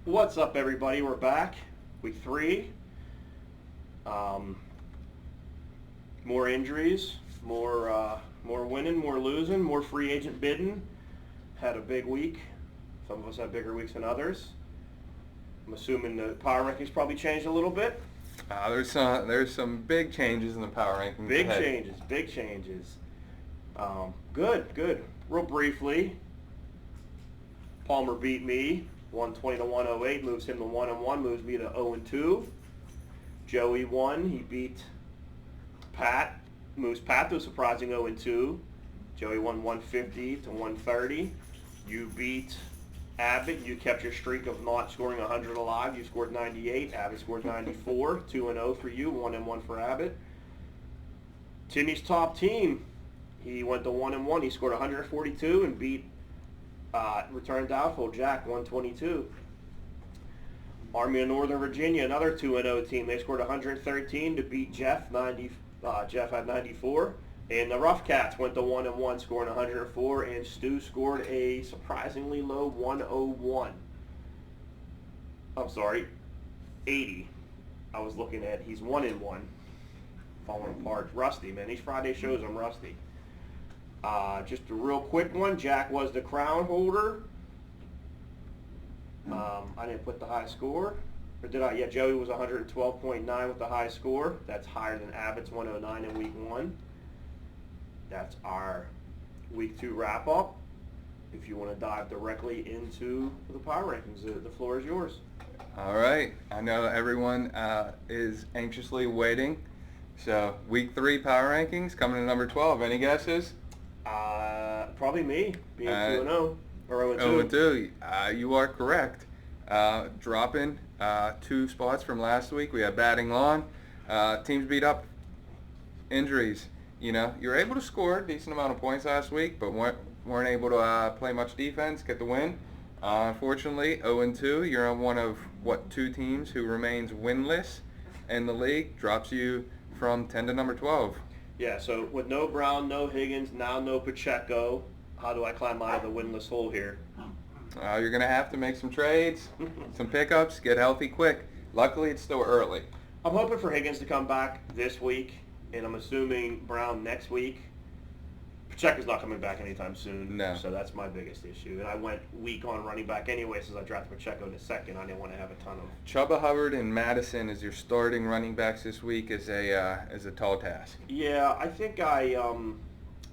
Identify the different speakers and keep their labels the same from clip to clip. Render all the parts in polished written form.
Speaker 1: What's up, everybody? We're back. Week 3. Um, more injuries, more winning, more losing, more free agent bidding. Had a big week. Some of us had bigger weeks than others. I'm assuming the power rankings probably changed a little bit.
Speaker 2: There's some big changes in the power rankings
Speaker 1: Big
Speaker 2: ahead.
Speaker 1: changes, big changes. Good. Real briefly, Palmer beat me 120 to 108, moves him to 1-1, moves me to 0-2. Joey won. He beat Pat, moves Pat to a surprising 0-2. Joey won 150 to 130. You beat Abbott. You kept your streak of not scoring 100 alive. You scored 98. Abbott scored 94. 2-0 for you. 1-1 for Abbott. Timmy's top team. He went to 1-1. He scored 142 and beat returned doubtful Jack 122. Army of Northern Virginia, another 2-0 team. They scored 113 to beat Jeff 90. Jeff had 94. And the Rough Cats went to 1-1, scoring 104, and Stu scored a surprisingly low 101. I'm sorry, 80. I was looking at, he's 1-1. Falling apart. Rusty, man. These Friday shows, I'm rusty. Just a real quick one. Jack was the crown holder. I didn't put the high score. Or did I? Yeah, Joey was 112.9 with the high score. That's higher than Abbott's 109 in week 1. That's our week 2 wrap up. If you want to dive directly into the power rankings, the floor is yours.
Speaker 2: All right. I know everyone is anxiously waiting. So week 3 power rankings coming in number 12. Any guesses?
Speaker 1: Probably me, being 2-0 or 0-2.
Speaker 2: 0-2. You are correct. Dropping 2 spots from last week. We had batting lawn. Teams beat up. Injuries. You know, you were able to score a decent amount of points last week, but weren't able to play much defense, get the win. Unfortunately, 0-2. You're on one of, 2 teams who remains winless in the league. Drops you from 10 to number 12.
Speaker 1: Yeah, so with no Brown, no Higgins, now no Pacheco, how do I climb out of the winless hole here?
Speaker 2: You're going to have to make some trades, some pickups, get healthy quick. Luckily, it's still early.
Speaker 1: I'm hoping for Higgins to come back this week, and I'm assuming Brown next week. Pacheco's not coming back anytime soon,
Speaker 2: No.
Speaker 1: So that's my biggest issue. And I went weak on running back anyway since I drafted Pacheco in the second. I didn't want to have a ton of...
Speaker 2: Chuba Hubbard and Madison as your starting running backs this week is a tall task.
Speaker 1: Yeah, I think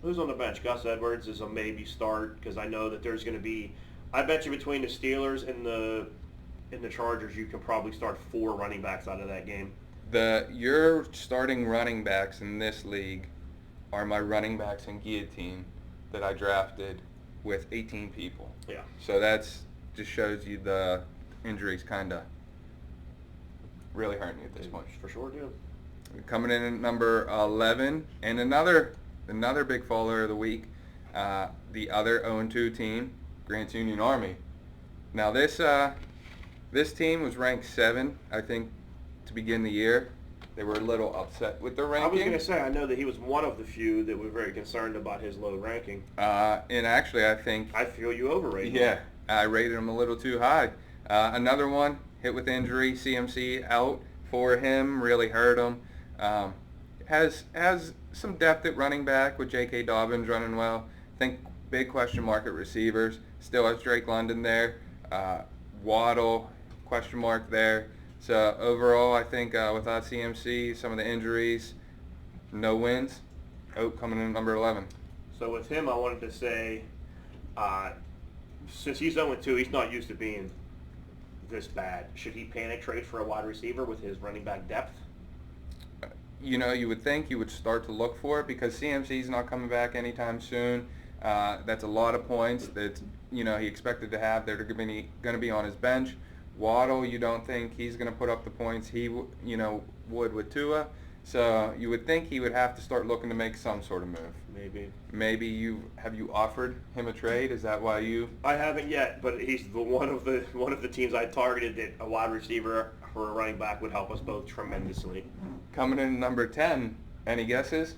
Speaker 1: who's on the bench? Gus Edwards is a maybe start because I know that there's going to be... I bet you between the Steelers and the Chargers, you can probably start 4 running backs out of that game.
Speaker 2: Your starting running backs in this league are my running backs in Guillotine that I drafted with 18 people.
Speaker 1: Yeah.
Speaker 2: So that's just shows you the injuries kind of really hurting you at this point.
Speaker 1: For sure do.
Speaker 2: Coming in at number 11, and another big faller of the week, the other 0-2 team, Grants Union Army. Now this team was ranked 7, I think, to begin the year. They were a little upset with their ranking.
Speaker 1: I was going to say, I know that he was one of the few that were very concerned about his low ranking.
Speaker 2: And actually, I think...
Speaker 1: I feel you overrated him.
Speaker 2: Yeah, I rated him a little too high. Another one, hit with injury, CMC out for him, really hurt him. Has some depth at running back with J.K. Dobbins running well. I think big question mark at receivers. Still has Drake London there. Waddle, question mark there. So overall, I think without CMC, some of the injuries, no wins. Coming in at number 11.
Speaker 1: So with him, I wanted to say, since he's 0-2, he's not used to being this bad. Should he panic trade for a wide receiver with his running back depth?
Speaker 2: You know, you would think you would start to look for it because CMC's not coming back anytime soon. That's a lot of points that, he expected to have. They're going to be on his bench. Waddle, you don't think he's going to put up the points he would with Tua. So you would think he would have to start looking to make some sort of move. Maybe you offered him a trade? Is that why you?
Speaker 1: I haven't yet, but he's one of the teams I targeted that a wide receiver or a running back would help us both tremendously.
Speaker 2: Coming in number 10, any guesses?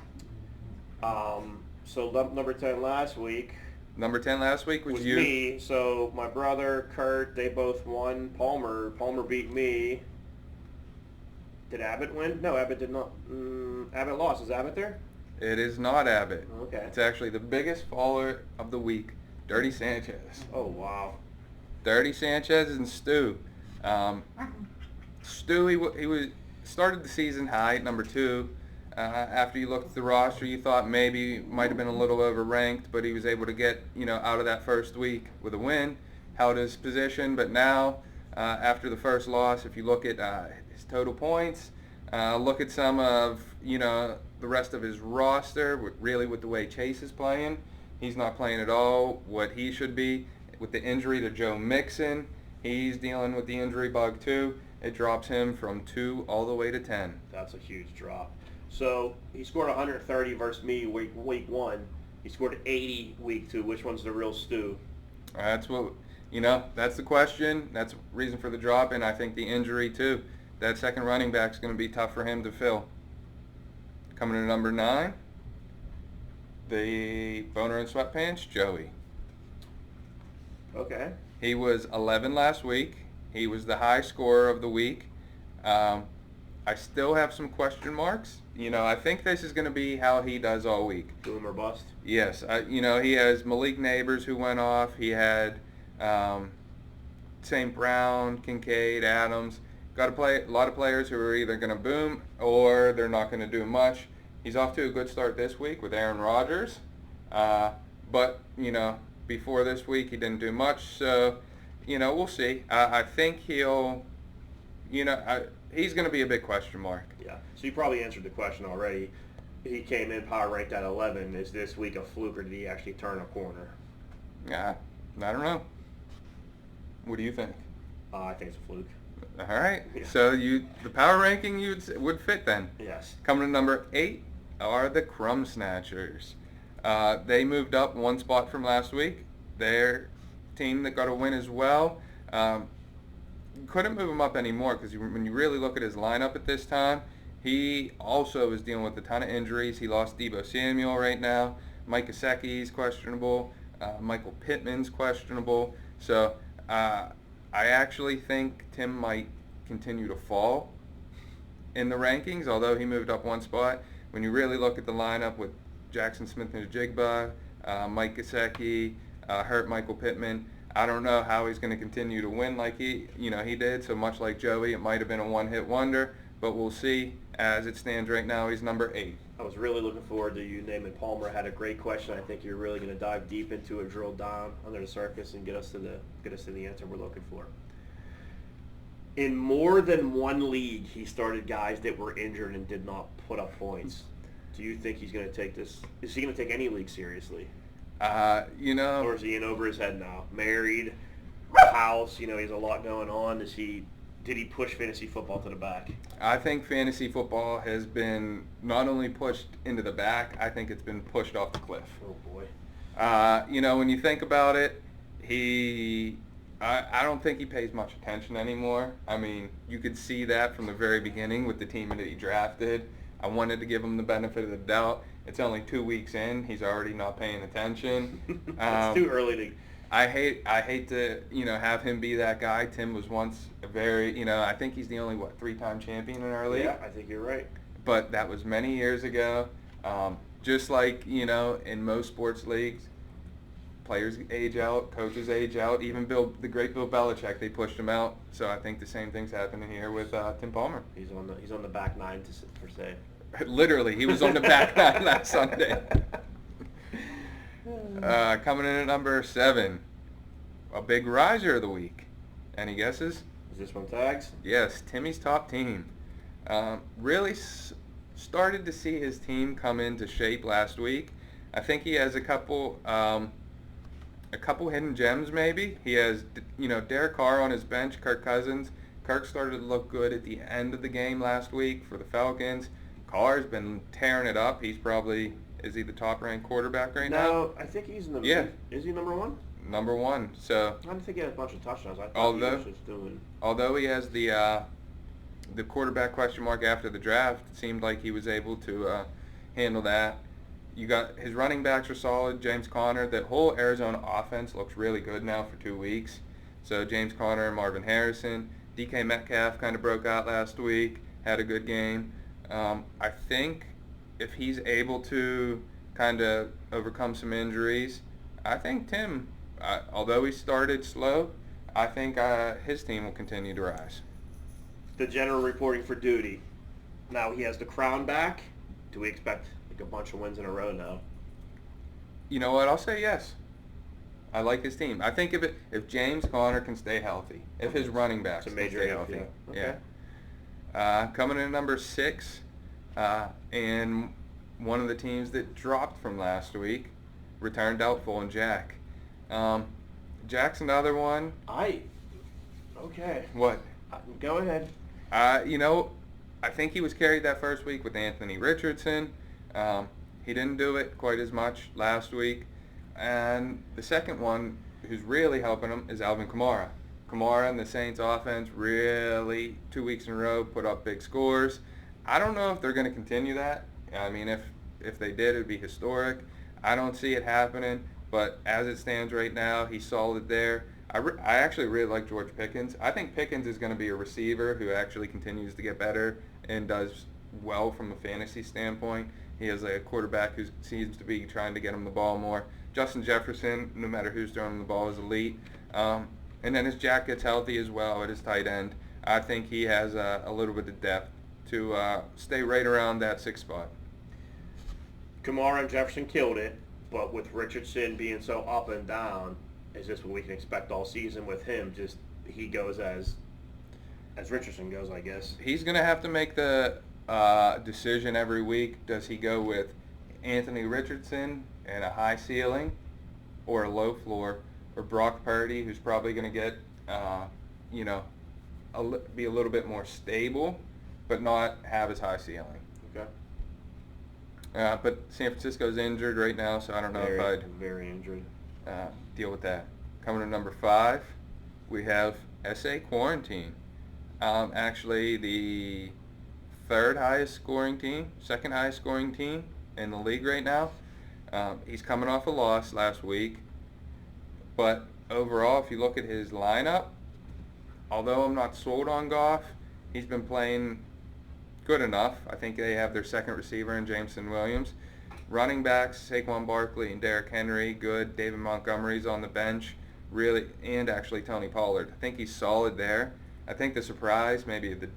Speaker 1: So number 10 last week,
Speaker 2: Number 10 last week was you.
Speaker 1: me. So my brother, Kurt, they both won. Palmer beat me. Did Abbott win? No, Abbott did not. Abbott lost. Is Abbott there?
Speaker 2: It is not Abbott.
Speaker 1: Okay.
Speaker 2: It's actually the biggest faller of the week, Dirty Sanchez.
Speaker 1: Oh, wow.
Speaker 2: Dirty Sanchez and Stu. Stu, he was started the season high at number 2. After you looked at the roster, you thought maybe might have been a little overranked, but he was able to get out of that first week with a win, held his position. But now, after the first loss, if you look at his total points, look at some of the rest of his roster, really with the way Chase is playing, he's not playing at all what he should be. With the injury to Joe Mixon, he's dealing with the injury bug too. It drops him from 2 all the way to 10.
Speaker 1: That's a huge drop. So he scored 130 versus me week 1. He scored 80 week 2. Which one's the real Stu?
Speaker 2: That's what that's the question. That's the reason for the drop, and I think the injury too. That second running back's going to be tough for him to fill. Coming to number 9, the boner and sweatpants, Joey.
Speaker 1: Okay.
Speaker 2: He was 11 last week. He was the high scorer of the week. I still have some question marks. I think this is going to be how he does all week.
Speaker 1: Boom or bust?
Speaker 2: Yes. He has Malik Neighbors who went off. He had St. Brown, Kincaid, Adams. Got to play a lot of players who are either going to boom or they're not going to do much. He's off to a good start this week with Aaron Rodgers. But, before this week he didn't do much. So, we'll see. I think he'll, he's going to be a big question mark.
Speaker 1: Yeah. So you probably answered the question already. He came in power ranked at 11. Is this week a fluke or did he actually turn a corner?
Speaker 2: I don't know. What do you think?
Speaker 1: I think it's a fluke.
Speaker 2: All right.
Speaker 1: Yeah.
Speaker 2: So the power ranking would fit then.
Speaker 1: Yes.
Speaker 2: Coming to number 8 are the Crumb Snatchers. They moved up 1 spot from last week. Their team that got a win as well. Couldn't move him up anymore because when you really look at his lineup at this time, he also is dealing with a ton of injuries. He lost Deebo Samuel right now. Mike Gesicki's questionable. Michael Pittman's questionable. So I actually think Tim might continue to fall in the rankings, although he moved up 1 spot. When you really look at the lineup with Jackson Smith-Njigba, Mike Gesicki, hurt Michael Pittman, I don't know how he's going to continue to win like he did. So much like Joey, it might have been a one-hit wonder, but we'll see. As it stands right now, he's number 8.
Speaker 1: I was really looking forward to you naming Palmer. Had a great question. I think you're really going to dive deep into it, drill down under the surface, and get us to the answer we're looking for. In more than one league, he started guys that were injured and did not put up points. Do you think he's going to take this? Is he going to take any league seriously? Or is he in over his head now? Married, house, he has a lot going on. Did he push fantasy football to the back?
Speaker 2: I think fantasy football has been not only pushed into the back, I think it's been pushed off the cliff.
Speaker 1: Oh, boy.
Speaker 2: When you think about it, I don't think he pays much attention anymore. I mean, you could see that from the very beginning with the team that he drafted. I wanted to give him the benefit of the doubt. It's only 2 weeks in. He's already not paying attention.
Speaker 1: It's too early to...
Speaker 2: I hate to, have him be that guy. Tim was once a very, I think he's the only, 3-time champion in our league?
Speaker 1: Yeah, I think you're right.
Speaker 2: But that was many years ago. Just like, in most sports leagues, players age out, coaches age out. Even the great Bill Belichick, they pushed him out. So I think the same thing's happening here with Tim Palmer.
Speaker 1: He's on the back nine, per se.
Speaker 2: Literally, he was on the back nine last Sunday. Coming in at number 7, a big riser of the week. Any guesses?
Speaker 1: Is this one tags?
Speaker 2: Yes, Timmy's top team. Really started to see his team come into shape last week. I think he has a couple hidden gems maybe. He has, Derek Carr on his bench, Kirk Cousins. Kirk started to look good at the end of the game last week for the Falcons. Carr's been tearing it up. Is he the top-ranked quarterback right now?
Speaker 1: No, I think he's number.
Speaker 2: Yeah.
Speaker 1: Is he number 1?
Speaker 2: Number 1. So.
Speaker 1: I didn't think he had a bunch of touchdowns. I thought he was just doing.
Speaker 2: Although he has the quarterback question mark after the draft, it seemed like he was able to handle that. You got his running backs are solid. James Conner, the whole Arizona offense looks really good now for 2 weeks. So James Conner and Marvin Harrison. DK Metcalf kind of broke out last week, had a good game. I think if he's able to kind of overcome some injuries, I think Tim, although he started slow, I think his team will continue to rise.
Speaker 1: The general reporting for duty. Now he has the crown back. Do we expect like a bunch of wins in a row now?
Speaker 2: You know what? I'll say yes. I like his team. I think if James Conner can stay healthy, if his running backs
Speaker 1: It's a
Speaker 2: can
Speaker 1: major
Speaker 2: stay
Speaker 1: if,
Speaker 2: healthy,
Speaker 1: yeah. Okay.
Speaker 2: Coming in number 6, and one of the teams that dropped from last week, returned doubtful, and Jack. Jack's another one.
Speaker 1: Okay.
Speaker 2: What?
Speaker 1: Go ahead.
Speaker 2: I think he was carried that first week with Anthony Richardson. He didn't do it quite as much last week. And the second one, who's really helping him, is Alvin Kamara. Kamara and the Saints offense really 2 weeks in a row put up big scores. I don't know if they're going to continue that. I mean, if they did, it would be historic. I don't see it happening, but as it stands right now, he's solid there. I actually really like George Pickens. I think Pickens is going to be a receiver who actually continues to get better and does well from a fantasy standpoint. He has a quarterback who seems to be trying to get him the ball more. Justin Jefferson, no matter who's throwing him the ball, is elite. And then as Jack gets healthy as well at his tight end, I think he has a little bit of depth to stay right around that 6th spot.
Speaker 1: Kamara and Jefferson killed it, but with Richardson being so up and down, is this what we can expect all season with him? Just he goes as Richardson goes, I guess.
Speaker 2: He's going to have to make the decision every week. Does he go with Anthony Richardson and a high ceiling, or a low floor, or Brock Purdy, who's probably going to get, be a little bit more stable, but not have as high ceiling.
Speaker 1: Okay.
Speaker 2: But San Francisco's injured right now, so I don't know if I'd
Speaker 1: very injured.
Speaker 2: Deal with that. Coming to number 5, we have SA Quarantine. Actually, the second highest scoring team in the league right now. He's coming off a loss last week, but overall, if you look at his lineup, although I'm not sold on Goff, he's been playing good enough. I think they have their second receiver in Jameson Williams. Running backs, Saquon Barkley and Derrick Henry, good. David Montgomery's on the bench, really, and actually Tony Pollard. I think he's solid there. I think the surprise maybe of the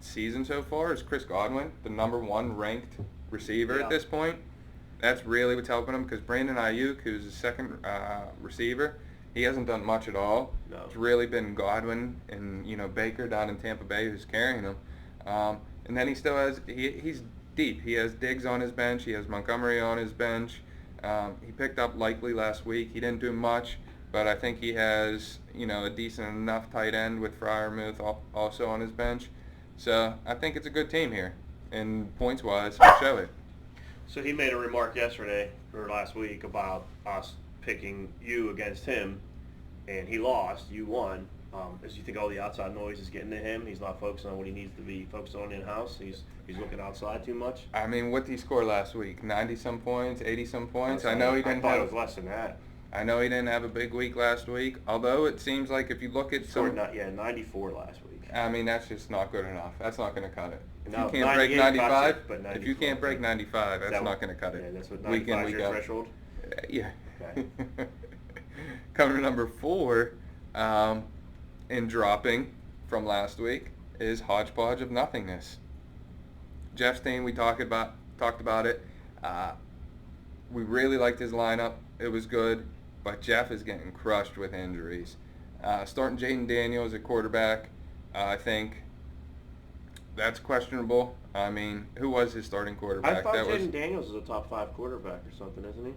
Speaker 2: season so far is Chris Godwin, the number 1 ranked receiver at this point. That's really what's helping him, because Brandon Ayuk, who's the second receiver, he hasn't done much at all.
Speaker 1: No.
Speaker 2: It's really been Godwin and Baker down in Tampa Bay who's carrying him. And then he still has he's deep. He has Diggs on his bench. He has Montgomery on his bench. He picked up Likely last week. He didn't do much, but I think he has a decent enough tight end with Freiermuth also on his bench. So I think it's a good team here, and points-wise, we'll show it.
Speaker 1: So he made a remark yesterday or last week about us picking you against him, and he lost. You won. As you think all the outside noise is getting to him, he's not focusing on what he needs to be focused on in-house. He's looking outside too much.
Speaker 2: I mean, what did he score last week? 90-some points, 80-some points? I thought
Speaker 1: it was less than that.
Speaker 2: I know he didn't have a big week last week, although it seems like if you look at some...
Speaker 1: 94 last week.
Speaker 2: I mean, that's just not good enough. That's not going to cut it. If
Speaker 1: No,
Speaker 2: you can't break 95,
Speaker 1: but 94.
Speaker 2: if you can't break 95, that's not going to cut it.
Speaker 1: Yeah, that's what
Speaker 2: Week in,
Speaker 1: 95 is
Speaker 2: week
Speaker 1: your
Speaker 2: out.
Speaker 1: threshold?
Speaker 2: Yeah.
Speaker 1: Okay.
Speaker 2: Coming to number 4, in dropping from last week, is Hodgepodge of Nothingness. Jeff Steen, we talked about it. We really liked his lineup. It was good, but Jeff is getting crushed with injuries. Starting Jaden Daniels at quarterback, I think that's questionable. I mean, who was his starting quarterback?
Speaker 1: I thought Jaden Daniels is a top 5 quarterback or something, isn't he?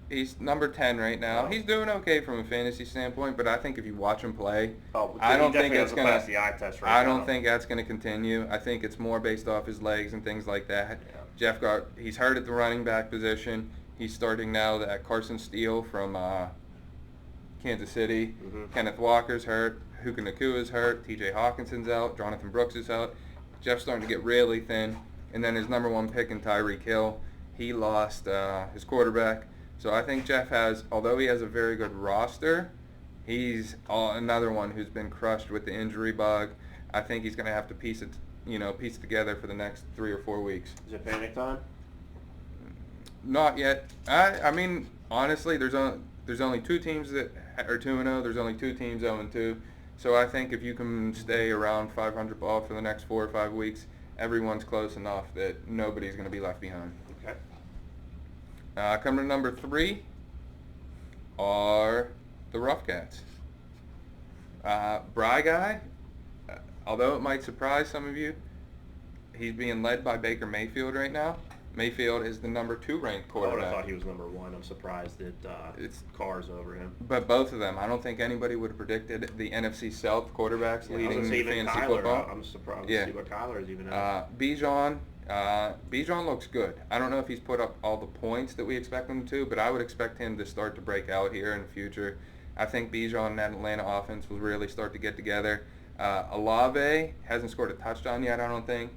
Speaker 2: He's number 10 right now.
Speaker 1: Oh.
Speaker 2: He's doing okay from a fantasy standpoint, but I think if you watch him play,
Speaker 1: Oh,
Speaker 2: I don't think
Speaker 1: it's
Speaker 2: it's gonna.
Speaker 1: pass the eye test right
Speaker 2: I
Speaker 1: now.
Speaker 2: don't think that's going to continue. I think it's more based off his legs and things like that.
Speaker 1: Yeah.
Speaker 2: He's hurt at the running back position. He's starting now that Carson Steele from Kansas City.
Speaker 1: Mm-hmm.
Speaker 2: Kenneth Walker's hurt. Puka Nakua's hurt. T.J. Hawkinson's out. Jonathan Brooks is out. Jeff's starting to get really thin. And then his number 1 pick in Tyreek Hill. he lost his quarterback. So I think Jeff has, although he has a very good roster, he's another one who's been crushed with the injury bug. I think he's going to have to piece it together for the next 3 or 4 weeks.
Speaker 1: Is it panic time?
Speaker 2: Not yet. I mean, honestly, there's only 2 teams that are 2-0. There's only 2 teams 0-2. So I think if you can stay around 500 ball for the next 4 or 5 weeks, everyone's close enough that nobody's going to be left behind.
Speaker 1: Okay.
Speaker 2: Coming to number 3 are the Rough Cats. Bry Guy, although it might surprise some of you, he's being led by Baker Mayfield right now. Mayfield is the number 2 ranked
Speaker 1: I would
Speaker 2: quarterback.
Speaker 1: have thought he was number 1. I'm surprised that
Speaker 2: It's-
Speaker 1: Carr's over him.
Speaker 2: But both of them, I don't think anybody would have predicted the NFC South quarterbacks
Speaker 1: Yeah, I was
Speaker 2: leading
Speaker 1: gonna say even
Speaker 2: fantasy
Speaker 1: Kyler,
Speaker 2: football.
Speaker 1: I'm surprised
Speaker 2: Yeah.
Speaker 1: to see what Kyler is even at.
Speaker 2: Bijan looks good. I don't know if he's put up all the points that we expect him to, but I would expect him to start to break out here in the future. I think Bijan and that Atlanta offense will really start to get together. Olave hasn't scored a touchdown yet, I don't think.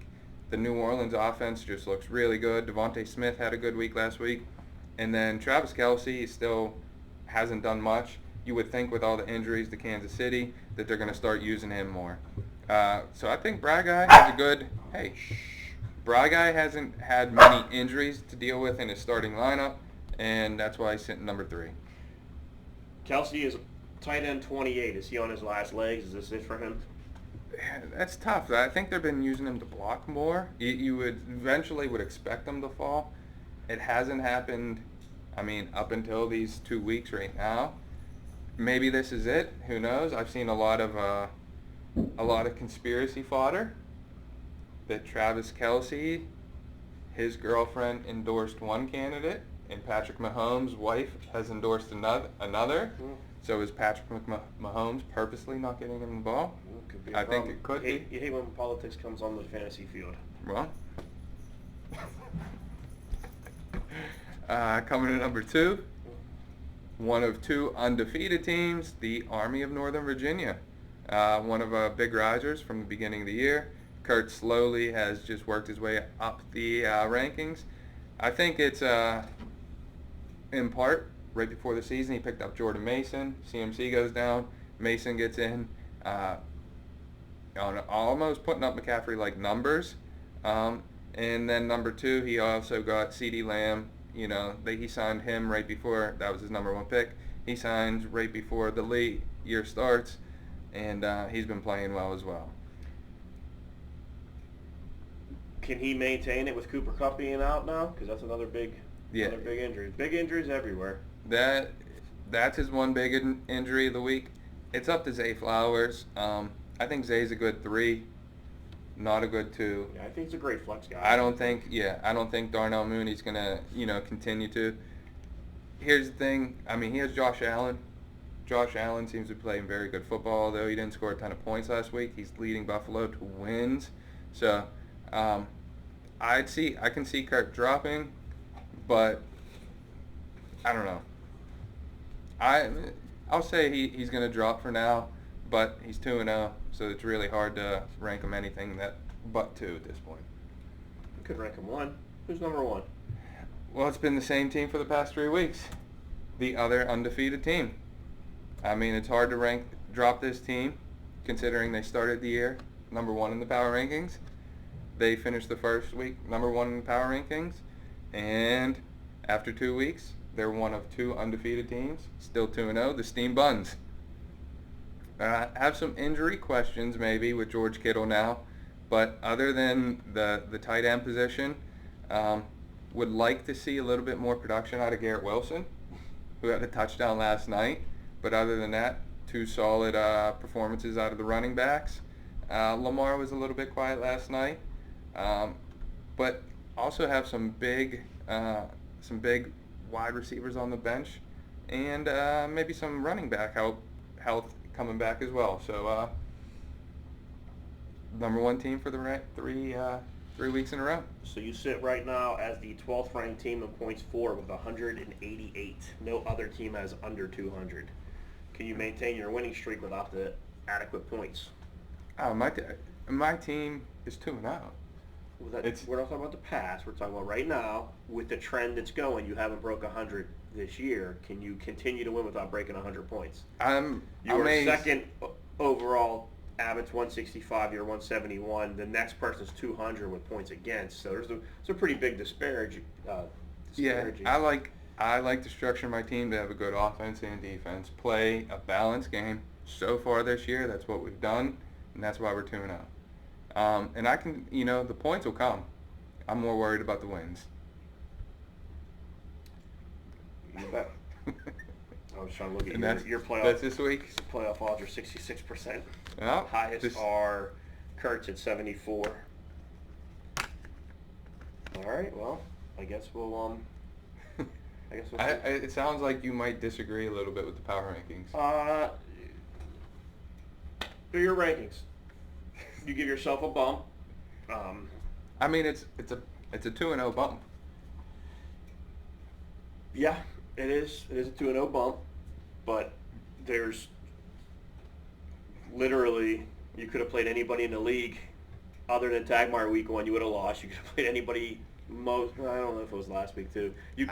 Speaker 2: The New Orleans offense just looks really good. Devontae Smith had a good week last week. And then Travis Kelce still hasn't done much. You would think with all the injuries to Kansas City that they're going to start using him more. So I think Bry Guy has a good... Hey, Bry Guy hasn't had many injuries to deal with in his starting lineup, and that's why he's sitting number 3.
Speaker 1: Kelsey is tight end 28. Is he on his last legs? Is this it for him?
Speaker 2: That's tough. I think they've been using him to block more. You would eventually would expect him to fall. It hasn't happened, I mean, up until these 2 weeks right now. Maybe this is it. Who knows? I've seen a lot of conspiracy fodder that Travis Kelce, his girlfriend endorsed one candidate, and Patrick Mahomes' wife has endorsed another. So is Patrick Mahomes purposely not getting him the ball?
Speaker 1: Could be a
Speaker 2: I think
Speaker 1: problem.
Speaker 2: it could
Speaker 1: You
Speaker 2: be.
Speaker 1: hate when politics comes on the fantasy field.
Speaker 2: Well, coming to number 2, one of 2 undefeated teams, the Army of Northern Virginia. One of our big risers from the beginning of the year. Kurt slowly has just worked his way up the rankings. I think it's in part right before the season he picked up Jordan Mason. CMC goes down. Mason gets in. On almost putting up McCaffrey-like numbers. And then number 2, he also got CeeDee Lamb. You know, he signed him right before, that was his number 1 pick. He signs right before the late year starts, and he's been playing well as well.
Speaker 1: Can he maintain it with Cooper Kupp being out now? Because that's another big injury. Big injuries everywhere.
Speaker 2: That's his one big injury of the week. It's up to Zay Flowers. I think Zay's a good 3, not a good 2.
Speaker 1: Yeah, I think he's a great flex guy.
Speaker 2: I don't think Darnell Mooney's gonna, continue to. Here's the thing. I mean, he has Josh Allen. Josh Allen seems to be playing very good football, although he didn't score a ton of points last week. He's leading Buffalo to wins. So, I can see Kirk dropping, but I don't know. I'll say he's going to drop for now, but he's 2-0, so it's really hard to rank him anything but 2 at this point.
Speaker 1: You could rank him 1. Who's number 1?
Speaker 2: Well, it's been the same team for the past 3 weeks. The other undefeated team. I mean, it's hard to drop this team, considering they started the year number 1 in the power rankings. They finished the first week number 1 in the power rankings, and after 2 weeks, they're one of 2 undefeated teams, still 2-0, the Steam Buns. Have some injury questions maybe with George Kittle now, but other than the tight end position, would like to see a little bit more production out of Garrett Wilson, who had a touchdown last night. But other than that, 2 solid performances out of the running backs. Lamar was a little bit quiet last night, but also have some big wide receivers on the bench, and maybe some running back health coming back as well. So number 1 team for the 3 weeks in a row.
Speaker 1: So you sit right now as the 12th ranked team in points for with 188. No other team has under 200. Can you maintain your winning streak without the adequate points?
Speaker 2: Oh, my team is 2-0.
Speaker 1: We're not talking about the past. We're talking about right now. With the trend that's going, you haven't broke 100 this year. Can you continue to win without breaking 100 points?
Speaker 2: I'm
Speaker 1: You were
Speaker 2: amazed.
Speaker 1: second overall. Abbott's 165. You're 171. The next person's 200 with points against. So there's a pretty big disparity.
Speaker 2: Yeah, I like to structure my team to have a good offense and defense, play a balanced game. So far this year, that's what we've done, and that's why we're 2-0. And I can, the points will come. I'm more worried about the wins.
Speaker 1: You bet. I was trying to look at
Speaker 2: And
Speaker 1: your playoff.
Speaker 2: that's this week.
Speaker 1: The playoff odds are 66%.
Speaker 2: Well,
Speaker 1: Highest are Kurt's at 74. All right. Well, I guess we'll
Speaker 2: it sounds like you might disagree a little bit with the power rankings.
Speaker 1: Do your rankings. You give yourself a bump.
Speaker 2: I mean, it's a 2-0 bump.
Speaker 1: Yeah, it is. It is a 2-0 bump, but there's literally, you could have played anybody in the league other than Tagmeyer week 1. You would have lost. You could have played anybody. I don't know if it was last week too. You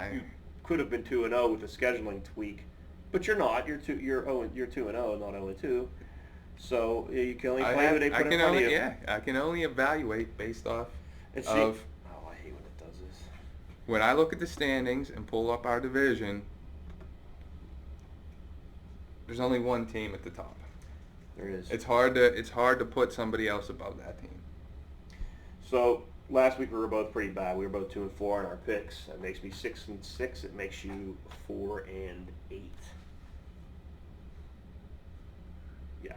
Speaker 1: could have been 2-0 with the scheduling tweak, but you're not. You're 2-0, not 0-2. So you can only play who they put in front of you.
Speaker 2: Yeah, I can only evaluate based off
Speaker 1: I hate when it does this.
Speaker 2: When I look at the standings and pull up our division, there's only one team at the top.
Speaker 1: There is.
Speaker 2: It's hard to put somebody else above that team.
Speaker 1: So last week we were both pretty bad. We were both 2-4 in our picks. That makes me 6-6. It makes you 4-8. Yeah,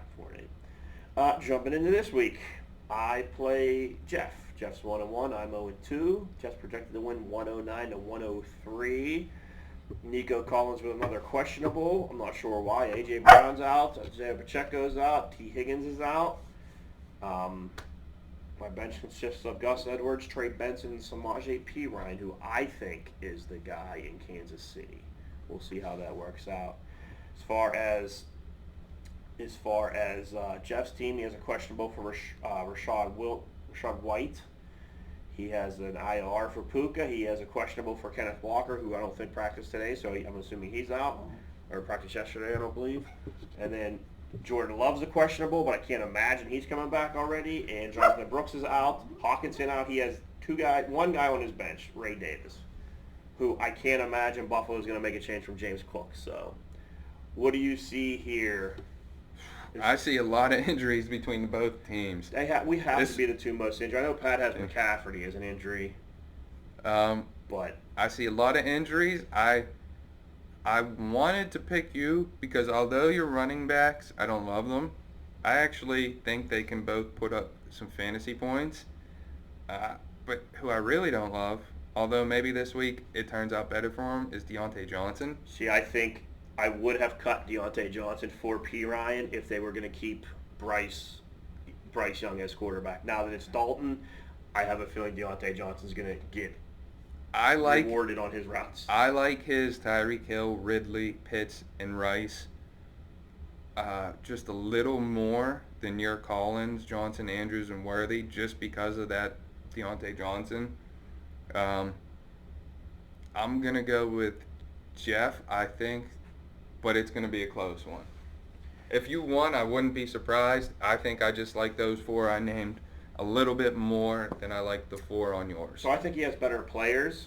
Speaker 1: 4-8. Jumping into this week, I play Jeff. Jeff's 1-1. I'm 0-2. Jeff's projected to win 109-103. Nico Collins with another questionable. I'm not sure why. A.J. Brown's out. Isaiah Pacheco's out. T. Higgins is out. My bench consists of Gus Edwards, Trey Benson, and Samaje Perine, who I think is the guy in Kansas City. We'll see how that works out. As far as Jeff's team, he has a questionable for Rashad White. He has an IR for Puka. He has a questionable for Kenneth Walker, who I don't think practiced today, so I'm assuming he's out. Or practiced yesterday, I don't believe. And then Jordan Love's a questionable, but I can't imagine he's coming back already. And Jonathan Brooks is out. Hawkinson out. He has one guy on his bench, Ray Davis, who I can't imagine Buffalo's going to make a change from James Cook. So what do you see here?
Speaker 2: I see a lot of injuries between both teams.
Speaker 1: We have to be the two most injured. I know Pat has McCaffrey as an injury, but
Speaker 2: I see a lot of injuries. I wanted to pick you because although your running backs, I don't love them. I actually think they can both put up some fantasy points. But who I really don't love, although maybe this week it turns out better for him, is Deontay Johnson.
Speaker 1: See, I think I would have cut Deontay Johnson for Perine if they were going to keep Bryce Young as quarterback. Now that it's Dalton, I have a feeling Deontay Johnson's going to get rewarded on his routes.
Speaker 2: I like his Tyreek Hill, Ridley, Pitts, and Rice just a little more than your Collins, Johnson, Andrews, and Worthy just because of that Deontay Johnson. I'm going to go with Jeff, I think, but it's going to be a close one. If you won, I wouldn't be surprised. I think I just like those 4 I named a little bit more than I like the 4 on yours.
Speaker 1: So I think he has better players,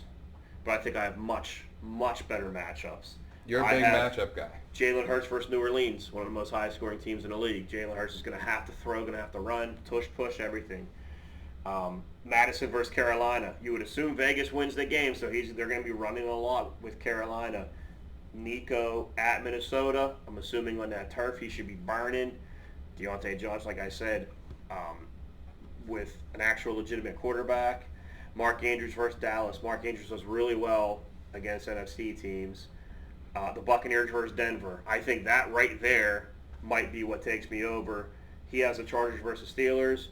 Speaker 1: but I think I have much, much better matchups.
Speaker 2: You're a big matchup guy.
Speaker 1: Jalen Hurts versus New Orleans, one of the most high-scoring teams in the league. Jalen Hurts is going to have to throw, going to have to run, push, everything. Madison versus Carolina. You would assume Vegas wins the game, so they're going to be running a lot with Carolina. Nico at Minnesota. I'm assuming on that turf he should be burning. Deontay Johnson, like I said, with an actual legitimate quarterback. Mark Andrews versus Dallas. Mark Andrews does really well against NFC teams. The Buccaneers versus Denver. I think that right there might be what takes me over. He has the Chargers versus Steelers.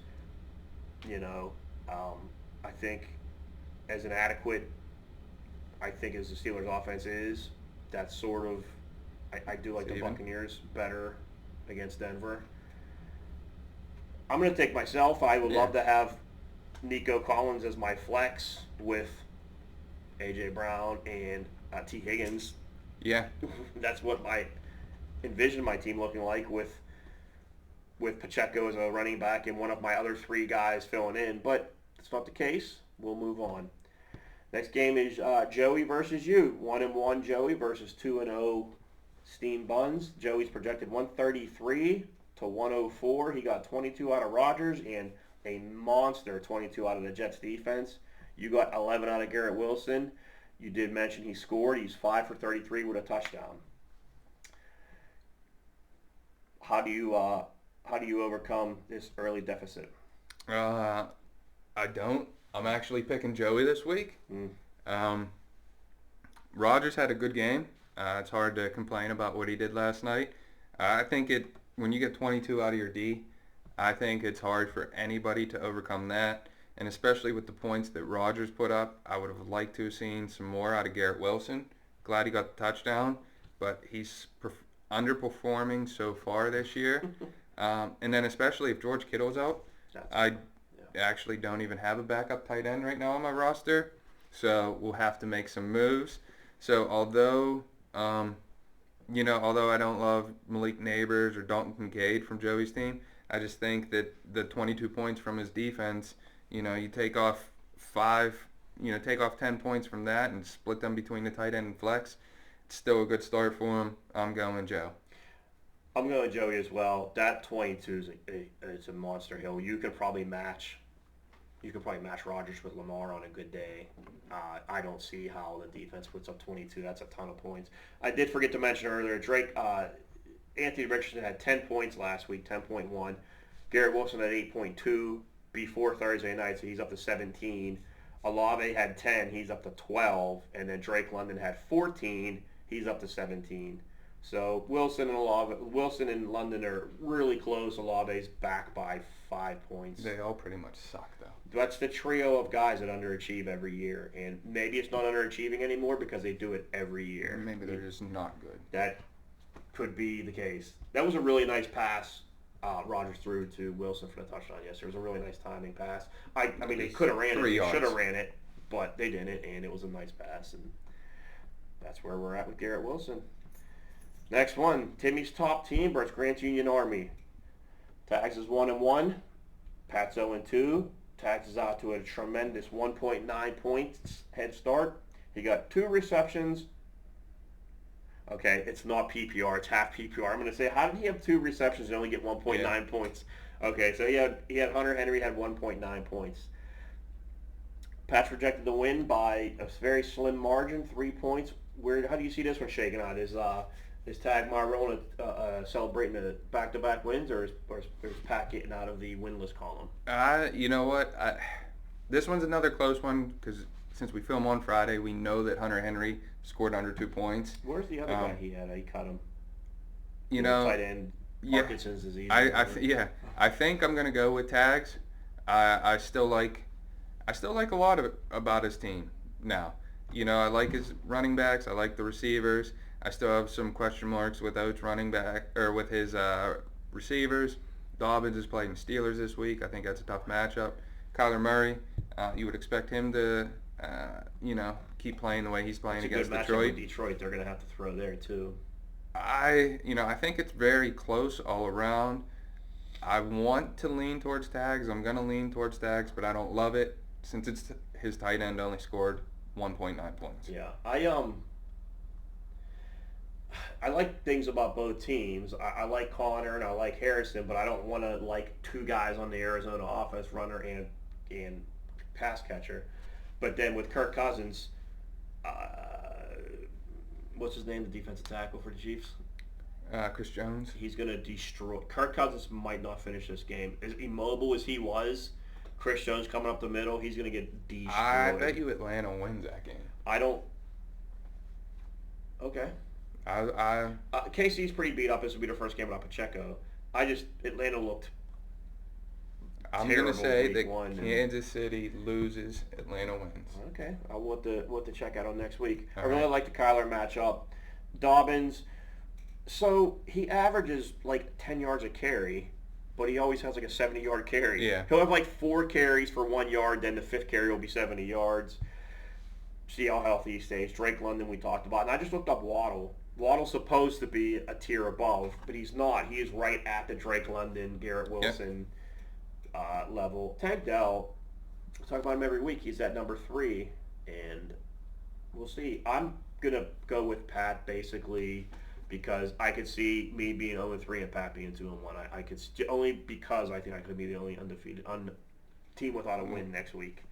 Speaker 1: I think as inadequate as the Steelers offense is, that's sort of, I do like the Buccaneers better against Denver. I'm going to take myself. I would love to have Nico Collins as my flex with A.J. Brown and T. Higgins.
Speaker 2: Yeah.
Speaker 1: That's what I envision my team looking like with Pacheco as a running back and one of my other 3 guys filling in. But it's not the case. We'll move on. Next game is Joey versus you. 1-1 Joey versus 2-0 Steam Buns. Joey's projected 133 to 104. He got 22 out of Rodgers and a monster 22 out of the Jets defense. You got 11 out of Garrett Wilson. You did mention he scored. He's 5 for 33 with a touchdown. How do you overcome this early deficit?
Speaker 2: I don't. I'm actually picking Joey this week. Rodgers had a good game. It's hard to complain about what he did last night. I think when you get 22 out of your D, I think it's hard for anybody to overcome that. And especially with the points that Rodgers put up, I would have liked to have seen some more out of Garrett Wilson. Glad he got the touchdown, but he's underperforming so far this year. And then especially if George Kittle's out, I actually don't even have a backup tight end right now on my roster, so we'll have to make some moves. So although I don't love Malik Neighbors or Dalton Kincaid from Joey's team, I just think that the 22 points from his defense, you take off 10 points from that and split them between the tight end and flex. It's still a good start for him. I'm going Joe.
Speaker 1: I'm going Joey as well. That 22 is a monster hill. You could probably match Rodgers with Lamar on a good day. I don't see how the defense puts up 22. That's a ton of points. I did forget to mention earlier, Anthony Richardson had 10 points last week, 10.1. Garrett Wilson had 8.2 before Thursday night, so he's up to 17. Olave had 10, he's up to 12. And then Drake London had 14, he's up to 17. So Wilson and London are really close. Olave's back by 5 points.
Speaker 2: They all pretty much suck, though.
Speaker 1: That's the trio of guys that underachieve every year. And maybe it's not underachieving anymore because they do it every year.
Speaker 2: Maybe they're just not good.
Speaker 1: That could be the case. That was a really nice pass Rodgers threw to Wilson for the touchdown yesterday. It was a really nice timing pass. I mean, they could have ran it. They should have ran it, but they didn't, and it was a nice pass. And that's where we're at with Garrett Wilson. Next one, Timmy's top team versus Grant's Union Army. Tags is 1-1. Pat's 0-2. Tags is out to a tremendous 1.9 points head start. He got 2 receptions. Okay, it's not PPR, it's half PPR. I'm going to say, how did he have 2 receptions and only get 1.9 points? Okay, so he had Hunter Henry had 1.9 points. Pat's projected to win by a very slim margin, 3 points. How do you see this one shaking out? Is Tag Marrone celebrating the back-to-back wins, or is Pat getting out of the winless column?
Speaker 2: You know what? This one's another close one because since we film on Friday, we know that Hunter Henry scored under 2 points.
Speaker 1: Where's the other guy he had? He cut him.
Speaker 2: Tight
Speaker 1: end. Parkinson's disease.
Speaker 2: I think I'm gonna go with Tags. I still like a lot about his team now. I like his running backs. I like the receivers. I still have some question marks with Oates running back or with his receivers. Dobbins is playing the Steelers this week. I think that's a tough matchup. Kyler Murray, you would expect him to, keep playing the way he's playing against Detroit.
Speaker 1: With Detroit, they're going to have to throw there too.
Speaker 2: I think it's very close all around. I want to lean towards Tags. I'm going to lean towards Tags, but I don't love it since it's his tight end only scored 1.9 points.
Speaker 1: Yeah, I like things about both teams. I like Connor and I like Harrison, but I don't want to like 2 guys on the Arizona offense, runner and pass catcher. But then with Kirk Cousins, what's his name, the defensive tackle for the Chiefs?
Speaker 2: Chris Jones.
Speaker 1: He's going to destroy. Kirk Cousins might not finish this game. As immobile as he was, Chris Jones coming up the middle, he's going to get destroyed.
Speaker 2: I bet you Atlanta wins that game.
Speaker 1: I don't. Okay. KC's pretty beat up. This will be their first game without Pacheco. Atlanta looked
Speaker 2: I'm going to say that Kansas City loses, Atlanta wins.
Speaker 1: Okay. We'll have to check out on next week.
Speaker 2: All
Speaker 1: I really like the Kyler matchup. Dobbins, so he averages like 10 yards a carry, but he always has like a 70-yard carry.
Speaker 2: Yeah.
Speaker 1: He'll have like 4 carries for 1 yard, then the 5th carry will be 70 yards. See how healthy he stays. Drake London we talked about. And I just looked up Waddle. Waddle's supposed to be a tier above, but he's not. He is right at the Drake London, Garrett Wilson level. Tank Dell, I talk about him every week. He's at number 3, and we'll see. I'm going to go with Pat basically because I could see me being 0-3 and Pat being 2-1. I could only because I think I could be the only undefeated team without a win next week.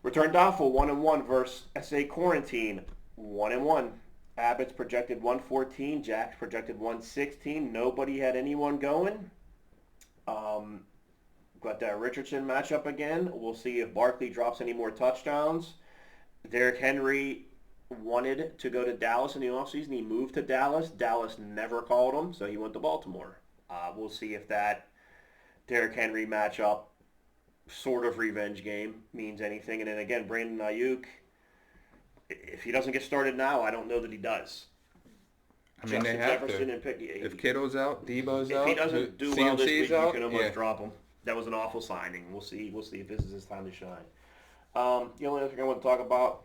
Speaker 1: Return doubtful 1-1 versus SA Quarantine 1-1. Abbott's projected 114. Jack's projected 116. Nobody had anyone going. Got that Richardson matchup again. We'll see if Barkley drops any more touchdowns. Derrick Henry wanted to go to Dallas in the offseason. He moved to Dallas. Dallas never called him, so he went to Baltimore. We'll see if that Derrick Henry matchup, sort of revenge game, means anything. And then again, Brandon Ayuk, if he doesn't get started now, I don't know that he does.
Speaker 2: I mean, they have
Speaker 1: Jefferson
Speaker 2: to.
Speaker 1: And
Speaker 2: If Kittle's out, Debo's out.
Speaker 1: If he doesn't do well this week,
Speaker 2: out,
Speaker 1: you can almost drop him. That was an awful signing. We'll see if this is his time to shine. The only other thing I want to talk about,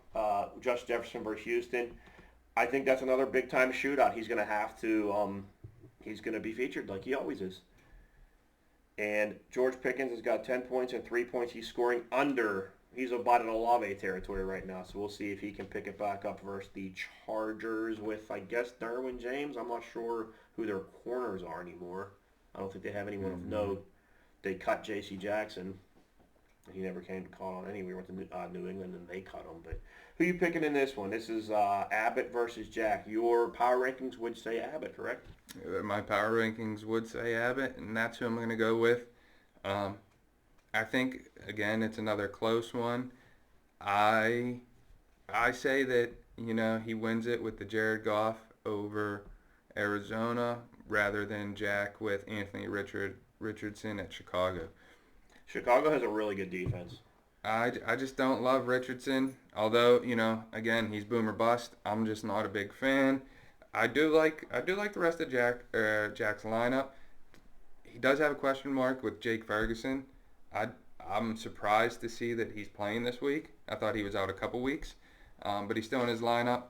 Speaker 1: Justin Jefferson versus Houston. I think that's another big-time shootout. He's going to have to he's going to be featured like he always is. And George Pickens has got 10 points and 3 points. He's scoring under. He's about in Olave territory right now, so we'll see if he can pick it back up versus the Chargers with, I guess, Derwin James. I'm not sure who their corners are anymore. I don't think they have anyone of note. They cut J.C. Jackson. He never came caught on anywhere. Went to New England, and they cut him. But who are you picking in this one? This is Abbott versus Jack. Your power rankings would say Abbott, correct?
Speaker 2: My power rankings would say Abbott, and that's who I'm going to go with. I think, again, it's another close one. I say that, he wins it with the Jared Goff over Arizona rather than Jack with Anthony Richardson at Chicago.
Speaker 1: Chicago has a really good defense.
Speaker 2: I just don't love Richardson. Although, again, he's boom or bust. I'm just not a big fan. I do like the rest of Jack's lineup. He does have a question mark with Jake Ferguson. I'm surprised to see that he's playing this week. I thought he was out a couple weeks, but he's still in his lineup.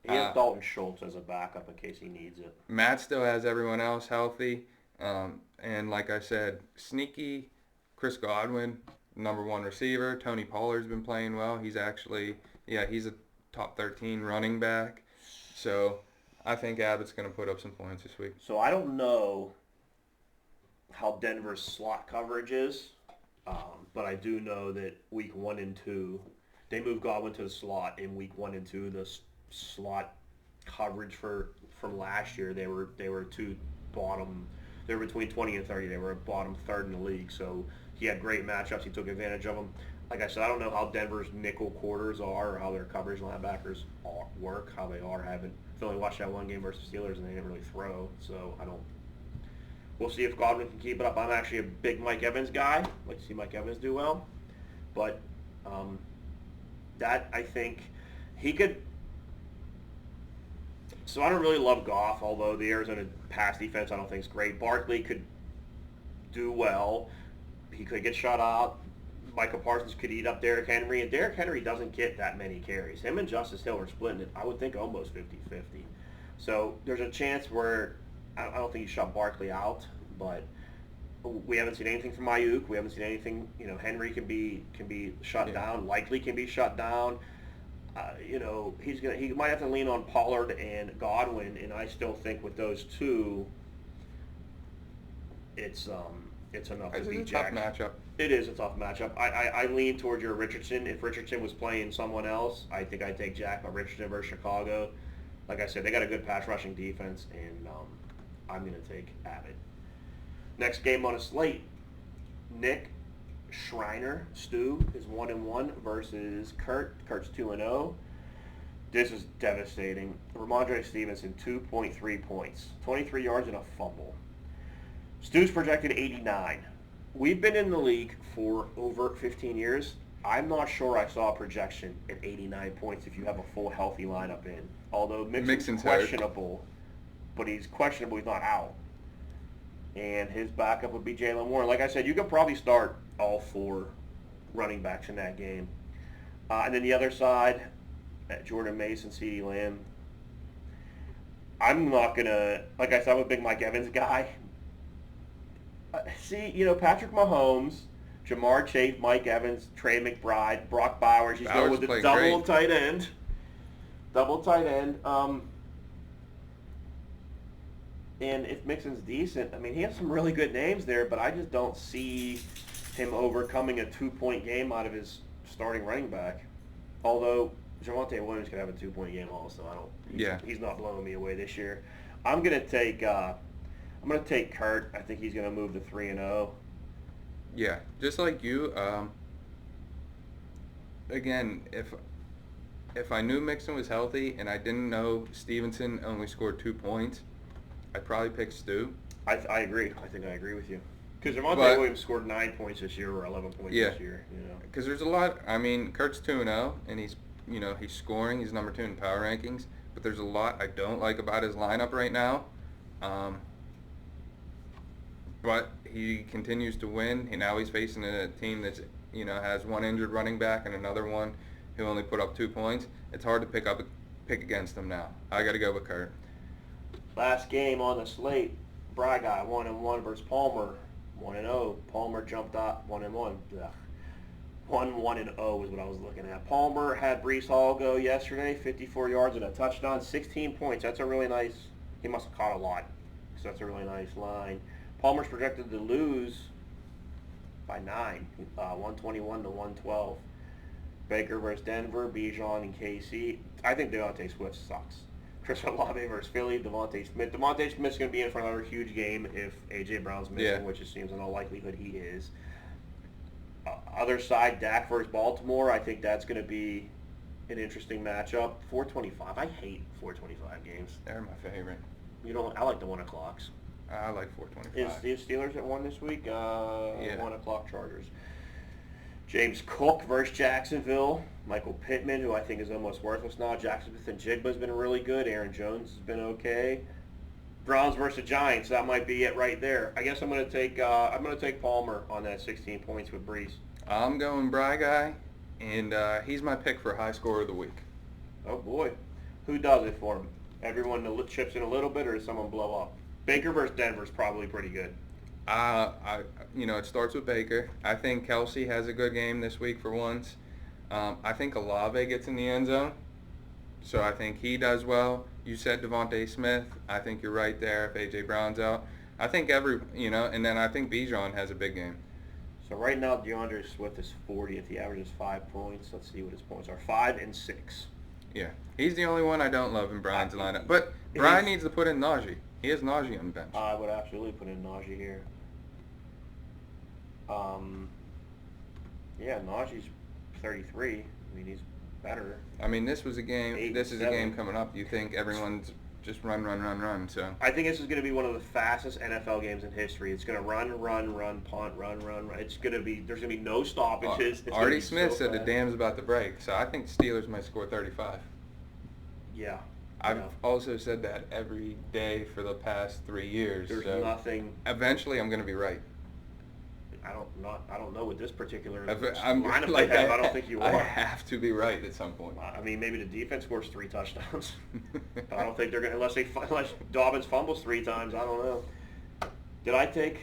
Speaker 1: He has Dalton Schultz as a backup in case he needs it.
Speaker 2: Matt still has everyone else healthy. And like I said, sneaky Chris Godwin, number 1 receiver. Tony Pollard's been playing well. He's actually, he's a top 13 running back. So I think Abbott's going to put up some points this week.
Speaker 1: So I don't know how Denver's slot coverage is, but I do know that week 1 and 2, they moved Godwin to the slot in week 1 and 2. The slot coverage from last year, they were two bottom. They were between 20 and 30. They were bottom 3rd in the league. So he had great matchups. He took advantage of them. Like I said, I don't know how Denver's nickel quarters are or how their coverage linebackers work, how they are. I've only watched that one game versus Steelers, and they didn't really throw. So we'll see if Godwin can keep it up. I'm actually a big Mike Evans guy. I'd like to see Mike Evans do well. But that, I think, he could. So I don't really love Goff, although the Arizona pass defense I don't think is great. Barkley could do well. He could get shut out. Michael Parsons could eat up Derrick Henry, and Derrick Henry doesn't get that many carries. Him and Justice Hill are splitting it, I would think, almost 50-50. So there's a chance where I don't think you shut Barkley out, but we haven't seen anything from Ayuk. We haven't seen anything. Henry can be shut down. Likely can be shut down. He might have to lean on Pollard and Godwin, and I still think with those two, it's enough to beat Jack.
Speaker 2: It's a tough matchup.
Speaker 1: It is a tough matchup. I lean towards your Richardson. If Richardson was playing someone else, I think I'd take Jack, but Richardson versus Chicago, like I said, they got a good pass rushing defense, and I'm going to take Abbott. Next game on a slate, Nick Schreiner, Stu, is 1-1 versus Kurt. Kurt's 2-0. This is devastating. Ramondre Stevenson, 2.3 points, 23 yards and a fumble. Stu's projected 89. We've been in the league for over 15 years. I'm not sure I saw a projection at 89 points if you have a full healthy lineup in. Although Mixon's questionable, but he's questionable. He's not out. and his backup would be Jalen Warren. Like I said, you could probably start all 4 running backs in that game. And then the other side, Jordan Mason, CeeDee Lamb. I'm not going to, like I said, I'm a big Mike Evans guy. Patrick Mahomes, Jamar Chase, Mike Evans, Trey McBride, Brock Bowers. He's going with the double tight end. Double tight end. And if Mixon's decent, I mean, he has some really good names there, but I just don't see him overcoming a 2-point game out of his starting running back. Although Javonte Williams could have a 2-point game also. He's not blowing me away this year. I'm gonna take Kurt. I think he's gonna move to 3-0.
Speaker 2: Yeah, just like you. Again, if I knew Mixon was healthy and I didn't know Stevenson only scored 2 points, I'd probably pick Stu.
Speaker 1: I agree. I think I agree with you. Because Javonte Williams scored 9 points this year or 11 points this year.
Speaker 2: Because there's a lot. I mean, Kurt's 2-0, and he's scoring. He's number 2 in power rankings. But there's a lot I don't like about his lineup right now. But he continues to win. And now he's facing a team that's has one injured running back and another one who only put up 2 points. It's hard to pick against them now. I got to go with Kurt.
Speaker 1: Last game on the slate, Braga 1-1 versus Palmer 1-0. Palmer jumped up 1-1. 1-0 is what I was looking at. Palmer had Breece Hall go yesterday, 54 yards and a touchdown, 16 points. That's a really nice. He must have caught a lot, so that's a really nice line. Palmer's projected to lose by 9, 121-112. Baker versus Denver, Bijan and KC. I think Devontae Swift sucks. Chris Olave versus Philly, Devontae Smith. Devontae Smith's going to be in for another huge game if A.J. Brown's missing, which it seems in all likelihood he is. Other side, Dak versus Baltimore. I think that's going to be an interesting matchup. 425. I hate 425 games.
Speaker 2: They're my favorite.
Speaker 1: I like the 1 o'clocks.
Speaker 2: I like 425.
Speaker 1: Is Steelers at 1 this week? 1 o'clock Chargers. James Cook versus Jacksonville. Michael Pittman, who I think is almost worthless now. Jackson Smith-Njigba's been really good. Aaron Jones has been okay. Browns versus Giants. That might be it right there. I guess I'm going to take Palmer on that 16 points with Breece.
Speaker 2: I'm going Bry Guy, and he's my pick for high scorer of the week.
Speaker 1: Oh boy, who does it for him? Everyone chips in a little bit, or does someone blow up? Baker versus Denver's probably pretty good.
Speaker 2: It starts with Baker. I think Kelsey has a good game this week for once. I think Olave gets in the end zone, so I think he does well. You said Devontae Smith. I think you're right there if A.J. Brown's out. I think and then I think Bijan has a big game.
Speaker 1: So right now, DeAndre Swift is 40th. He averages 5 points. Let's see what his points are. 5 and 6.
Speaker 2: Yeah, he's the only one I don't love in Brian's lineup. But Brian needs to put in Najee. He has Najee on the bench.
Speaker 1: I would absolutely put in Najee here. Najee's 33. I mean, he's better.
Speaker 2: I mean, this was a game. This is a game coming up. You think everyone's just run. So
Speaker 1: I think this is going to be one of the fastest NFL games in history. It's going to run, punt, run. It's going to be. There's going to be no stoppages.
Speaker 2: Artie Smith said the dam's about to break. So I think Steelers might score 35.
Speaker 1: Yeah.
Speaker 2: I've also said that every day for the past 3 years.
Speaker 1: There's nothing.
Speaker 2: Eventually, I'm going to be right.
Speaker 1: I don't know with this particular
Speaker 2: lineup
Speaker 1: like I don't think you are.
Speaker 2: I have to be right at some point.
Speaker 1: I mean, maybe the defense scores 3 touchdowns. But I don't think they're going to, unless Dobbins fumbles 3 times. I don't know. Did I take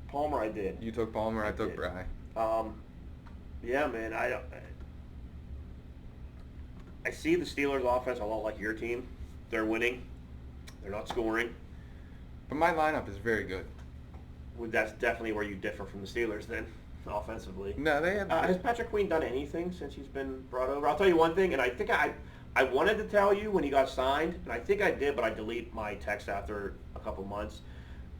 Speaker 1: Palmer? I did.
Speaker 2: You took Palmer. I took Bry.
Speaker 1: Yeah, man. I see the Steelers' offense a lot like your team. They're winning. They're not scoring.
Speaker 2: But my lineup is very good.
Speaker 1: Well, that's definitely where you differ from the Steelers then, offensively.
Speaker 2: No, they have.
Speaker 1: Has Patrick Queen done anything since he's been brought over? I'll tell you one thing, and I think I wanted to tell you when he got signed, and I think I did, but I deleted my text after a couple months.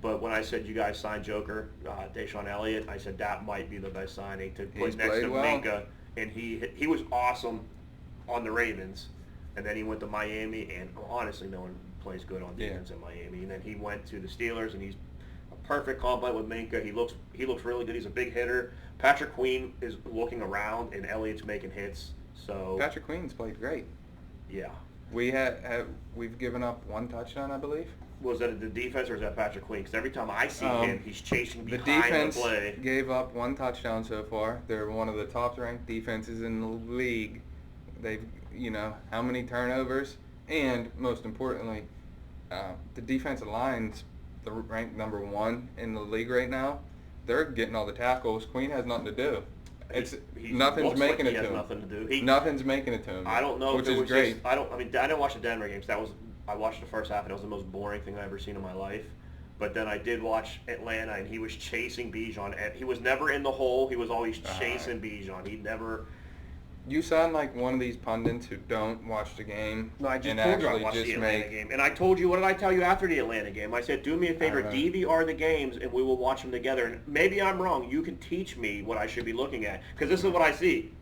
Speaker 1: But when I said you guys signed Joker, Deshaun Elliott, I said that might be the best signing to put next to Minka. And he was awesome on the Ravens, and then he went to Miami, and honestly, no one plays good on defense in Miami. And then he went to the Steelers, and he's a perfect complement with Minka. He looks really good. He's a big hitter. Patrick Queen is looking around, and Elliott's making hits. So
Speaker 2: Patrick Queen's played great.
Speaker 1: Yeah.
Speaker 2: We've given up 1 touchdown, I believe.
Speaker 1: Was that the defense or is that Patrick Queen? Because every time I see him, he's chasing
Speaker 2: The
Speaker 1: behind
Speaker 2: defense
Speaker 1: the play.
Speaker 2: gave up 1 touchdown so far. They're one of the top-ranked defenses in the league. They've, how many turnovers? And most importantly, the defensive line's ranked number 1 in the league right now. They're getting all the tackles. Queen has nothing to do. Nothing's making it to him.
Speaker 1: Nothing to do.
Speaker 2: Nothing's making it to him.
Speaker 1: I don't know
Speaker 2: which
Speaker 1: if it
Speaker 2: is
Speaker 1: was
Speaker 2: great.
Speaker 1: just, I didn't watch the Denver games. I watched the first half and it was the most boring thing I've ever seen in my life. But then I did watch Atlanta and he was chasing Bijan. And he was never in the hole. He was always chasing Bijan. He never.
Speaker 2: You sound like one of these pundits who don't watch the game.
Speaker 1: No, I just
Speaker 2: and
Speaker 1: told you I
Speaker 2: actually
Speaker 1: watched
Speaker 2: just
Speaker 1: the Atlanta game. And I told you, what did I tell you after the Atlanta game? I said, do me a favor, DVR the games and we will watch them together. And maybe I'm wrong. You can teach me what I should be looking at. Because this is what I see.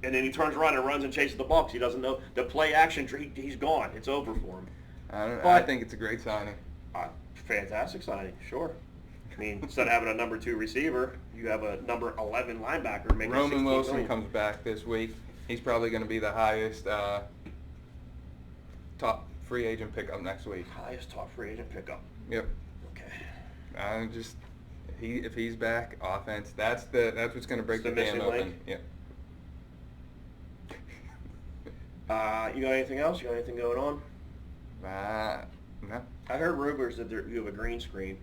Speaker 1: And then he turns around and runs and chases the ball because he doesn't know. The play action, he's gone. It's over for him.
Speaker 2: I think it's a great signing.
Speaker 1: Fantastic signing, sure. I mean, instead of having a number 2 receiver, you have a number 11 linebacker. Making
Speaker 2: Roman Wilson
Speaker 1: million.
Speaker 2: comes back this week. He's probably going to be the highest top free agent pickup next week.
Speaker 1: Highest top free agent pickup.
Speaker 2: Yep.
Speaker 1: Okay.
Speaker 2: If he's back, offense. That's what's going to break the dam open.
Speaker 1: Link.
Speaker 2: Yep.
Speaker 1: You got anything else? You got anything going on?
Speaker 2: No.
Speaker 1: I heard rumors that you have a green screen.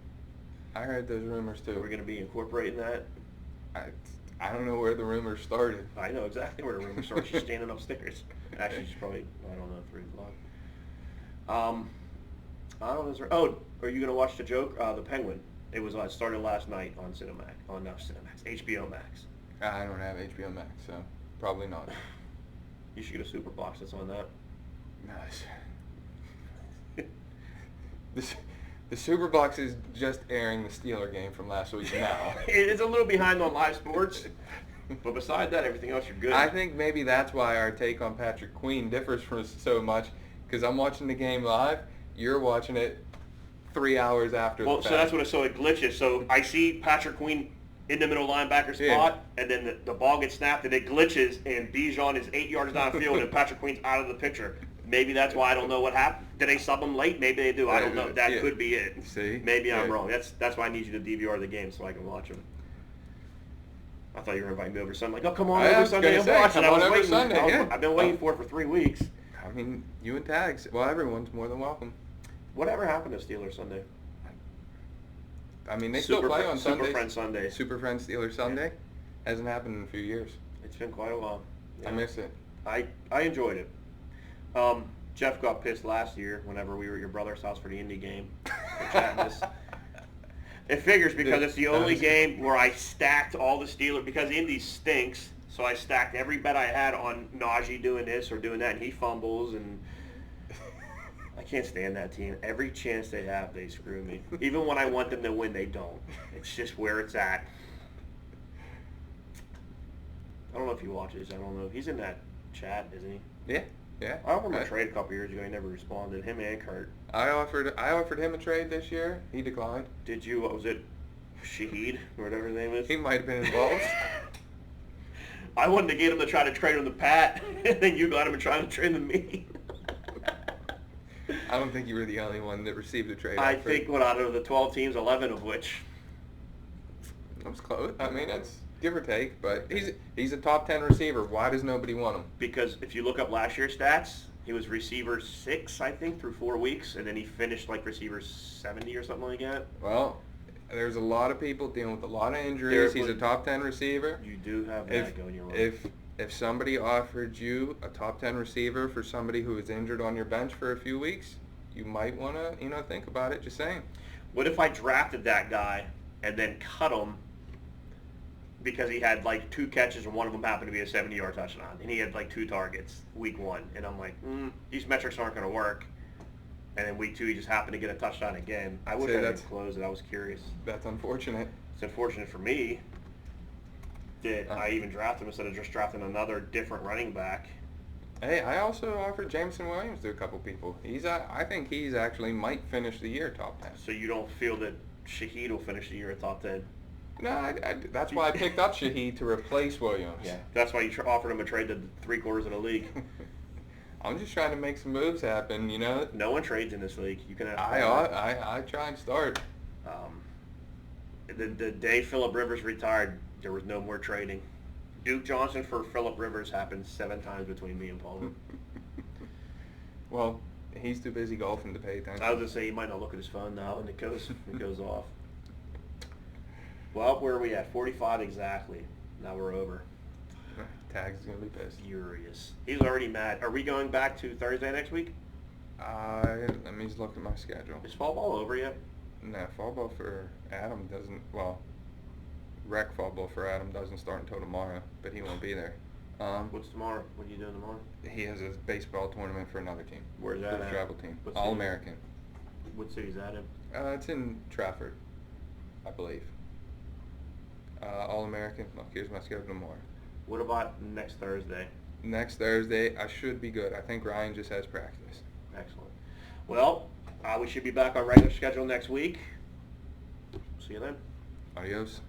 Speaker 2: I heard those rumors too.
Speaker 1: Are we going to be incorporating that?
Speaker 2: I don't know where the rumors started.
Speaker 1: I know exactly where the rumors started. She's standing upstairs. Actually, she's probably, I don't know, 3 o'clock. I don't know. Are you going to watch the Penguin? It started last night on HBO Max.
Speaker 2: I don't have HBO Max, so probably not.
Speaker 1: You should get a super box that's on that.
Speaker 2: Nice. The Super Box is just airing the Steeler game from last week now.
Speaker 1: It is a little behind on live sports, but beside that, everything else, you're good.
Speaker 2: I think maybe that's why our take on Patrick Queen differs from so much, because I'm watching the game live, you're watching it 3 hours after the fact.
Speaker 1: So that's what it glitches. So I see Patrick Queen in the middle linebacker spot, and then the ball gets snapped, and it glitches, and Bijan is 8 yards downfield, and Patrick Queen's out of the picture. Maybe that's why I don't know what happened. Did they sub him late? Maybe they do. I don't know. That could be it.
Speaker 2: See?
Speaker 1: Maybe I'm wrong. That's why I need you to DVR the game so I can watch them. I thought you were inviting me over Sunday. Like, oh, come on over Sunday and watch it. I've been waiting for it for 3 weeks.
Speaker 2: I mean, you and Tags. Well, everyone's more than welcome.
Speaker 1: Whatever happened to Steelers Sunday?
Speaker 2: I mean, they still play on Sundays.
Speaker 1: Super Friends Sunday.
Speaker 2: Super Friends Steelers Sunday. Hasn't happened in a few years.
Speaker 1: It's been quite a while. Yeah.
Speaker 2: I miss it.
Speaker 1: I enjoyed it. Jeff got pissed last year whenever we were at your brother's house for the Indy game. It figures because it's the only game where I stacked all the Steelers, because Indy stinks, so I stacked every bet I had on Najee doing this or doing that, and he fumbles, and I can't stand that team. Every chance they have, they screw me. Even when I want them to win, they don't. It's just where it's at. I don't know if he watches. I don't know. He's in that chat, isn't he?
Speaker 2: Yeah. Yeah.
Speaker 1: I offered him a trade a couple years ago. He never responded. Him and Kurt.
Speaker 2: I offered him a trade this year. He declined.
Speaker 1: Did you? What was it? Shahid or whatever his name is.
Speaker 2: He might have been involved.
Speaker 1: I wanted to get him to try to trade him to Pat, and then you got him to try to trade him to me.
Speaker 2: I don't think you were the only one that received a trade.
Speaker 1: I think out of the 12 teams, 11 of which.
Speaker 2: That was close. I mean, that's give or take, but he's a top 10 receiver. Why does nobody want him?
Speaker 1: Because if you look up last year's stats, he was receiver 6, I think, through 4 weeks, and then he finished like receiver 70 or something like that.
Speaker 2: Well, there's a lot of people dealing with a lot of injuries. He's a top 10 receiver.
Speaker 1: You do have that going your way.
Speaker 2: If somebody offered you a top 10 receiver for somebody who is injured on your bench for a few weeks, you might want to, think about it. Just saying.
Speaker 1: What if I drafted that guy and then cut him because he had like 2 catches and one of them happened to be a 70-yard touchdown, and he had like 2 targets week 1, and I'm like, these metrics aren't going to work. And then week 2, he just happened to get a touchdown again. I wish I didn't close it. I was curious.
Speaker 2: That's unfortunate.
Speaker 1: It's unfortunate for me that I even drafted him instead of just drafting another different running back.
Speaker 2: Hey, I also offered Jameson Williams to a couple people. I think he's actually might finish the year top 10.
Speaker 1: So you don't feel that Shahid will finish the year at top 10?
Speaker 2: No, that's why I picked up Shahid to replace Williams.
Speaker 1: Yeah, that's why you offered him a trade to 3/4 of the league.
Speaker 2: I'm just trying to make some moves happen, you know.
Speaker 1: No one trades in this league. You can have
Speaker 2: I try and start.
Speaker 1: The day Phillip Rivers retired, there was no more trading. Duke Johnson for Phillip Rivers happened 7 times between me and Palmer.
Speaker 2: Well, he's too busy golfing to pay attention.
Speaker 1: I was gonna say he might not look at his phone now, and it goes off. Well, where are we at? 45 exactly. Now we're over.
Speaker 2: Tags is gonna be pissed.
Speaker 1: Furious. He's already mad. Are we going back to Thursday next week?
Speaker 2: Let me just look at my schedule.
Speaker 1: Is fall ball over yet?
Speaker 2: No, fall ball for Adam doesn't. Well, rec fall ball for Adam doesn't start until tomorrow, but he won't be there.
Speaker 1: What's tomorrow? What are you doing tomorrow?
Speaker 2: He has a baseball tournament for another team.
Speaker 1: Where's that
Speaker 2: For the
Speaker 1: at?
Speaker 2: travel team.
Speaker 1: What
Speaker 2: All
Speaker 1: city?
Speaker 2: American.
Speaker 1: What city's that in?
Speaker 2: It's in Trafford, I believe. All American. Look, here's my schedule tomorrow.
Speaker 1: What about next Thursday?
Speaker 2: Next Thursday, I should be good. I think Ryan just has practice.
Speaker 1: Excellent. Well, we should be back on regular schedule next week. See you then.
Speaker 2: Adios.